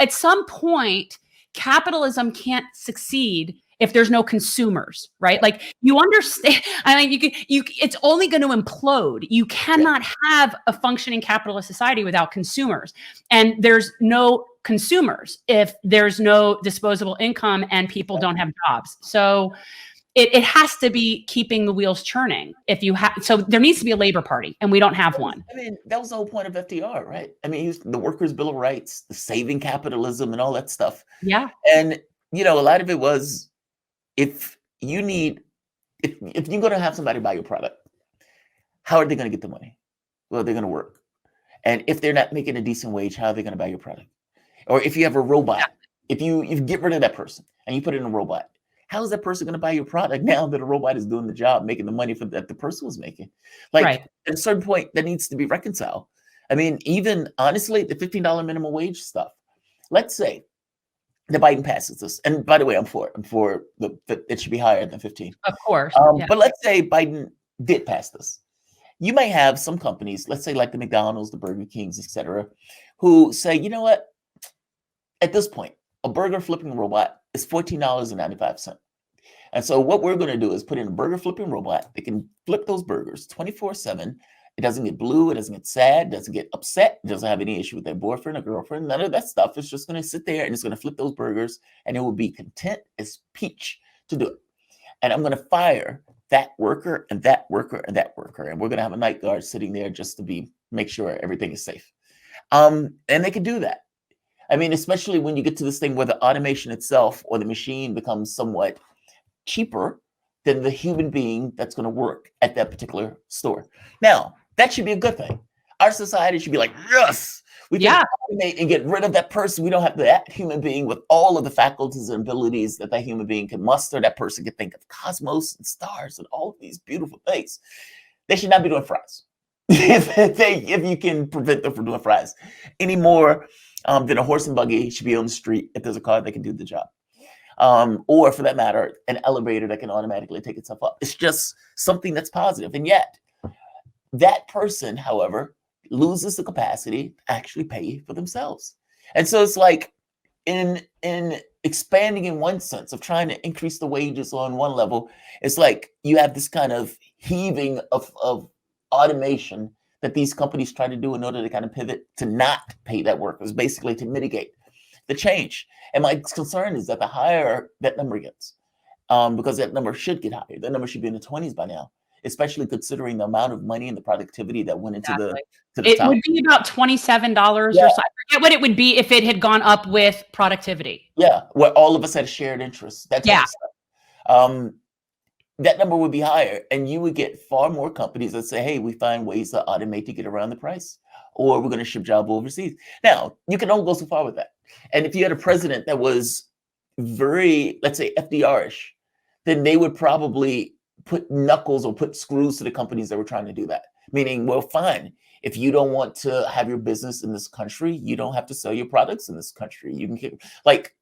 At some point, capitalism can't succeed if there's no consumers, right? Like, you understand, it's only going to implode. You cannot have a functioning capitalist society without consumers. And there's no consumers if there's no disposable income and people don't have jobs. So it has to be keeping the wheels churning. So there needs to be a labor party, and we don't have one. I mean, that was the whole point of FDR, right? I mean, he was the Workers' Bill of Rights, the saving capitalism, and all that stuff. Yeah. And a lot of it was, if you're going to have somebody buy your product, how are they going to get the money? Well, they're going to work. And if they're not making a decent wage, how are they going to buy your product? Or if you have a robot, if you get rid of that person and you put in a robot, how is that person going to buy your product now that a robot is doing the job, making the money that the person was making? At a certain point, that needs to be reconciled. I mean, even honestly, the $15 minimum wage stuff. Let's say that Biden passes this, and by the way, I'm for it. I'm for it should be higher than 15. Of course. But let's say Biden did pass this. You may have some companies, let's say like the McDonald's, the Burger Kings, etc., who say, you know what? At this point, a burger flipping robot is $14.95. And so what we're going to do is put in a burger flipping robot that can flip those burgers 24/7. It doesn't get blue. It doesn't get sad. It doesn't get upset. It doesn't have any issue with their boyfriend or girlfriend. None of that stuff. It's just going to sit there and it's going to flip those burgers, and it will be content as peach to do it. And I'm going to fire that worker and that worker and that worker. And we're going to have a night guard sitting there just to make sure everything is safe. And they can do that. I mean, especially when you get to this thing where the automation itself or the machine becomes somewhat cheaper than the human being that's going to work at that particular store. Now, that should be a good thing. Our society should be like, yes, we can automate and get rid of that person. We don't have that human being with all of the faculties and abilities that human being can muster. That person can think of cosmos and stars and all of these beautiful things. They should not be doing fries. If you can prevent them from doing fries anymore, then a horse and buggy should be on the street if there's a car that can do the job. Or for that matter, an elevator that can automatically take itself up. It's just something that's positive. And yet that person, however, loses the capacity to actually pay for themselves. And so it's like in expanding in one sense of trying to increase the wages on one level, it's like you have this kind of heaving of automation that these companies try to do in order to kind of pivot to not pay that workers, basically to mitigate the change. And my concern is that the higher that number gets, because that number should get higher. That number should be in the 20s by now, especially considering the amount of money and the productivity that went into the top. It would be about $27 or so. I forget what it would be if it had gone up with productivity. Yeah, where all of us had a shared interest. That number would be higher, and you would get far more companies that say, hey, we find ways to automate to get around the price, or we're going to ship jobs overseas. Now, you can only go so far with that. And if you had a president that was very, let's say, FDR-ish, then they would probably put knuckles or put screws to the companies that were trying to do that. Meaning, well, fine. If you don't want to have your business in this country, you don't have to sell your products in this country. You can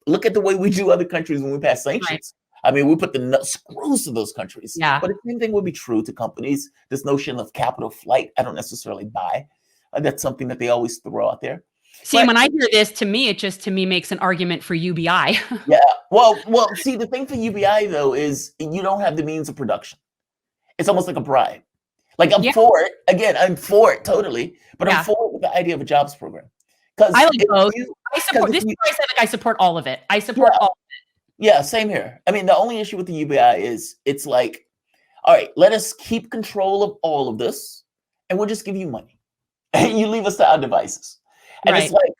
look at the way we do other countries when we pass sanctions. Right. I mean, we put the screws to those countries. Yeah. But the same thing would be true to companies. This notion of capital flight, I don't necessarily buy. That's something that they always throw out there. See, when I hear this, to me makes an argument for UBI. Yeah. Well, see, the thing for UBI, though, is you don't have the means of production. It's almost like a bribe. Like, I'm for it. Again, I'm for it totally. But I'm for it with the idea of a jobs program. I like both. I support this. I support all of it. I support all of it. Yeah, same here. I mean, the only issue with the UBI is it's like, all right, let us keep control of all of this, and we'll just give you money. And you leave us to our devices. And it's like,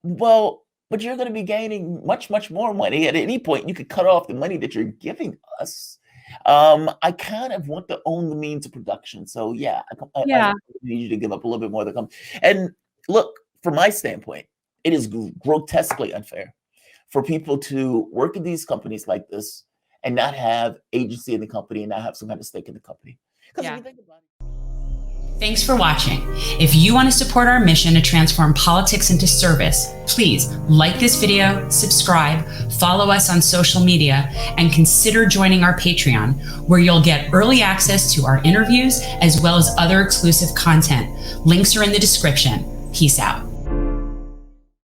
well, but you're going to be gaining much, much more money. At any point, you could cut off the money that you're giving us. I kind of want to own the means of production. So, I need you to give up a little bit more to come. And look, from my standpoint, it is grotesquely unfair for people to work in these companies like this and not have agency in the company and not have some kind of stake in the company. Because if you think about it. Thanks for watching. If you want to support our mission to transform politics into service, please like this video, subscribe, follow us on social media, and consider joining our Patreon, where you'll get early access to our interviews as well as other exclusive content. Links are in the description. Peace out.